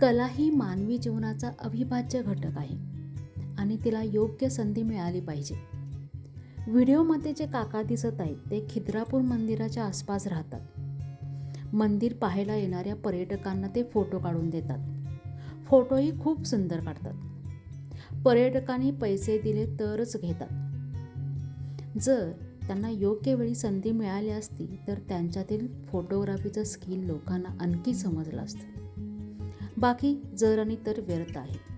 कला ही मानवी जीवनाचा अविभाज्य घटक आहे आणि तिला योग्य संधी मिळाली पाहिजे. व्हिडिओमध्ये जे काका दिसत आहेत ते खिद्रापूर मंदिराच्या आसपास राहतात. मंदिर पाहायला येणाऱ्या पर्यटकांना ते फोटो काढून देतात. फोटोही खूप सुंदर काढतात. पर्यटकांनी पैसे दिले तरच घेतात. जर त्यांना योग्य वेळी संधी मिळाली असती तर त्यांच्यातील फोटोग्राफीचं स्किल लोकांना आणखी समजलं असतं. बाकी जर आणि तर व्यर्थ आहे.